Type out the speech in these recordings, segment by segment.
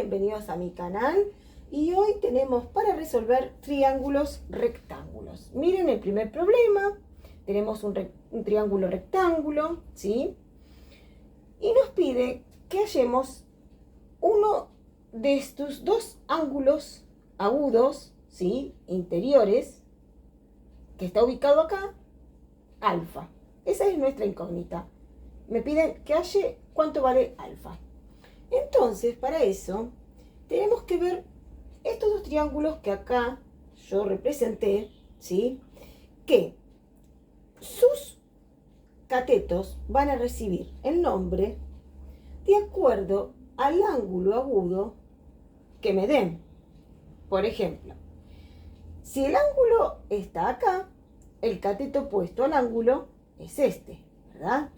bienvenidos a mi canal y hoy tenemos para resolver triángulos rectángulos. Miren el primer problema, tenemos un triángulo rectángulo, ¿sí? Y nos pide que hallemos uno de estos dos ángulos agudos, ¿sí? Interiores, que está ubicado acá, alfa. Esa es nuestra incógnita. Me piden que halle cuánto vale alfa. Entonces, para eso, tenemos que ver estos dos triángulos que acá yo representé, ¿sí? Que sus catetos van a recibir el nombre de acuerdo al ángulo agudo que me den. Por ejemplo, si el ángulo está acá, el cateto opuesto al ángulo es este, ¿verdad?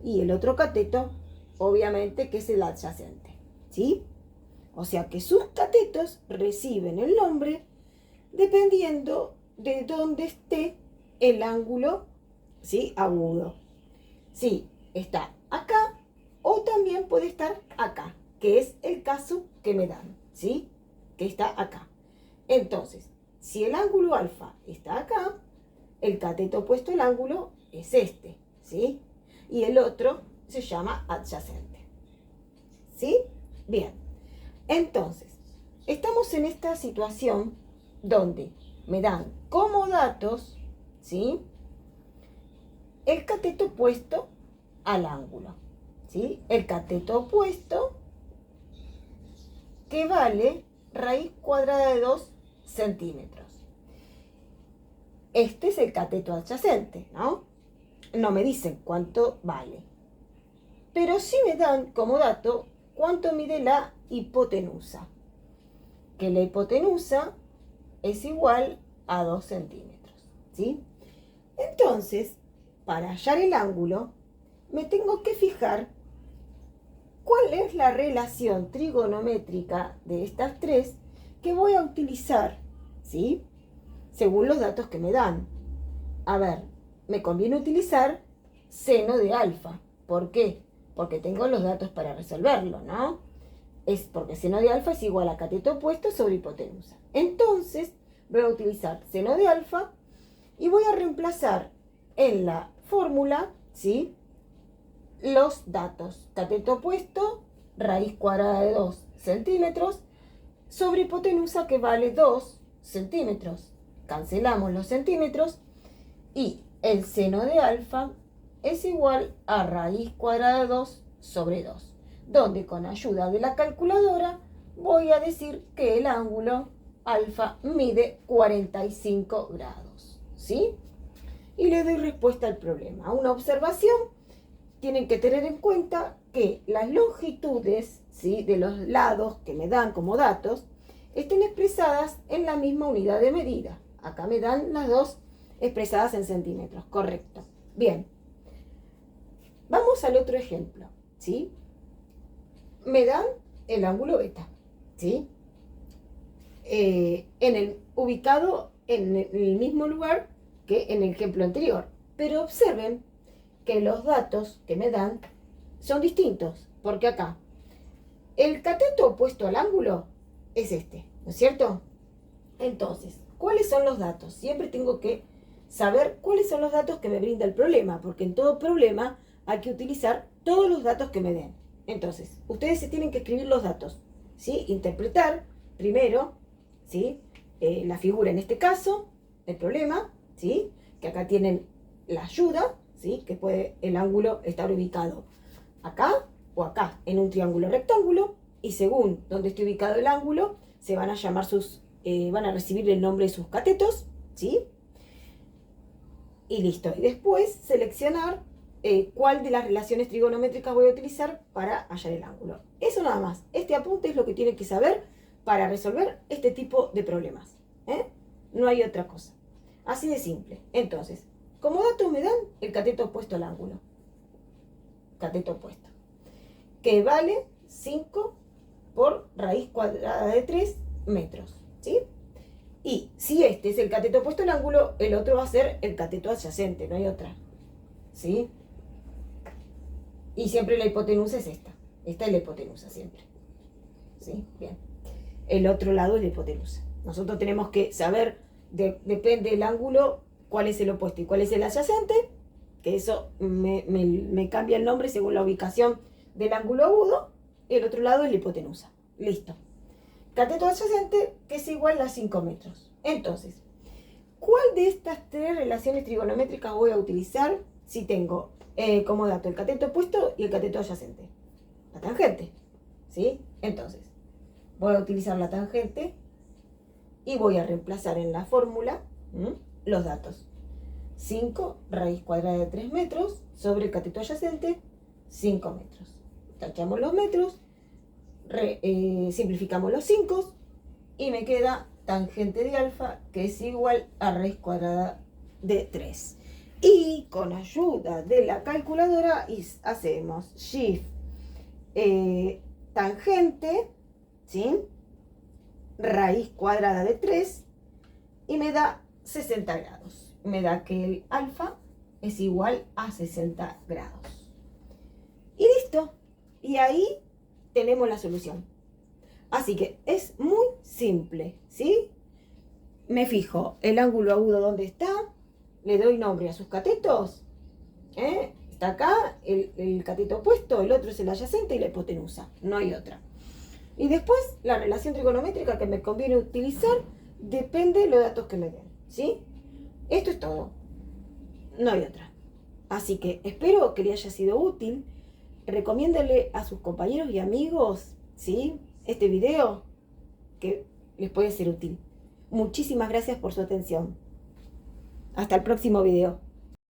Y el otro cateto, obviamente, que es el adyacente, ¿sí? O sea que sus catetos reciben el nombre dependiendo de dónde esté el ángulo, ¿sí? Agudo. Sí, está acá o también puede estar acá, que es el caso que me dan, ¿sí? Que está acá. Entonces, si el ángulo alfa está acá, el cateto opuesto al ángulo es este, ¿sí? Y el otro se llama adyacente, ¿sí? Bien, entonces, estamos en esta situación donde me dan como datos, ¿sí? El cateto opuesto al ángulo, ¿sí? El cateto opuesto que vale raíz cuadrada de 2 centímetros. Este es el cateto adyacente, ¿no? No me dicen cuánto vale. Pero sí me dan como dato cuánto mide la hipotenusa. Que la hipotenusa es igual a 2 centímetros, ¿sí? Entonces, para hallar el ángulo, me tengo que fijar cuál es la relación trigonométrica de estas tres que voy a utilizar, ¿sí? Según los datos que me dan. A ver, me conviene utilizar seno de alfa. ¿Por qué? Porque tengo los datos para resolverlo, ¿no? Es porque seno de alfa es igual a cateto opuesto sobre hipotenusa. Entonces, voy a utilizar seno de alfa y voy a reemplazar en la fórmula, ¿sí? Los datos. Cateto opuesto, raíz cuadrada de 2 centímetros, sobre hipotenusa que vale 2 centímetros. Cancelamos los centímetros y el seno de alfa es igual a raíz cuadrada de 2 sobre 2, donde con ayuda de la calculadora voy a decir que el ángulo alfa mide 45 grados, ¿sí? Y le doy respuesta al problema. Una observación, tienen que tener en cuenta que las longitudes, ¿sí?, de los lados que me dan como datos estén expresadas en la misma unidad de medida. Acá me dan las dos expresadas en centímetros, correcto. Bien, vamos al otro ejemplo, ¿sí? Me dan el ángulo beta, ¿sí? Ubicado en el mismo lugar que en el ejemplo anterior. Pero observen que los datos que me dan son distintos, porque acá el cateto opuesto al ángulo es este, ¿no es cierto? Entonces, ¿cuáles son los datos? Siempre tengo que saber cuáles son los datos que me brinda el problema, porque en todo problema hay que utilizar todos los datos que me den. Entonces, ustedes se tienen que escribir los datos, ¿sí? Interpretar primero, ¿sí? La figura en este caso, el problema, ¿sí? Que acá tienen la ayuda, ¿sí? Que puede el ángulo estar ubicado acá o acá, en un triángulo rectángulo, y según donde esté ubicado el ángulo, se van a llamar van a recibir el nombre de sus catetos, ¿sí? Y listo. Y después seleccionar cuál de las relaciones trigonométricas voy a utilizar para hallar el ángulo. Eso nada más. Este apunte es lo que tienen que saber para resolver este tipo de problemas, ¿eh? No hay otra cosa. Así de simple. Entonces, como datos me dan el cateto opuesto al ángulo. Cateto opuesto. Que vale 5 por raíz cuadrada de 3 metros, ¿sí? Y si este es el cateto opuesto al ángulo, el otro va a ser el cateto adyacente, no hay otra, ¿sí? Y siempre la hipotenusa es esta. Esta es la hipotenusa siempre. ¿sí? Bien. El otro lado es la hipotenusa. Nosotros tenemos que saber, depende del ángulo, cuál es el opuesto y cuál es el adyacente, que eso me cambia el nombre según la ubicación del ángulo agudo, y el otro lado es la hipotenusa. Listo. Cateto adyacente, que es igual a 5 metros. Entonces, ¿cuál de estas tres relaciones trigonométricas voy a utilizar si tengo como dato el cateto opuesto y el cateto adyacente? La tangente, ¿sí? Entonces, voy a utilizar la tangente y voy a reemplazar en la fórmula los datos. 5 raíz cuadrada de 3 metros sobre el cateto adyacente, 5 metros. Tachamos los metros, simplificamos los 5 y me queda tangente de alfa, que es igual a raíz cuadrada de 3. Y con ayuda de la calculadora hacemos shift tangente, ¿sí? Raíz cuadrada de 3 y me da 60 grados. Me da que el alfa es igual a 60 grados. Y listo. Y ahí tenemos la solución. Así que es muy simple, ¿sí? Me fijo el ángulo agudo donde está, le doy nombre a sus catetos. Está acá el cateto opuesto, el otro es el adyacente y la hipotenusa. No hay otra. Y después la relación trigonométrica que me conviene utilizar depende de los datos que me den, ¿sí? Esto es todo. No hay otra. Así que espero que le haya sido útil. Recomiéndale a sus compañeros y amigos, ¿sí? Este video que les puede ser útil. Muchísimas gracias por su atención. Hasta el próximo video.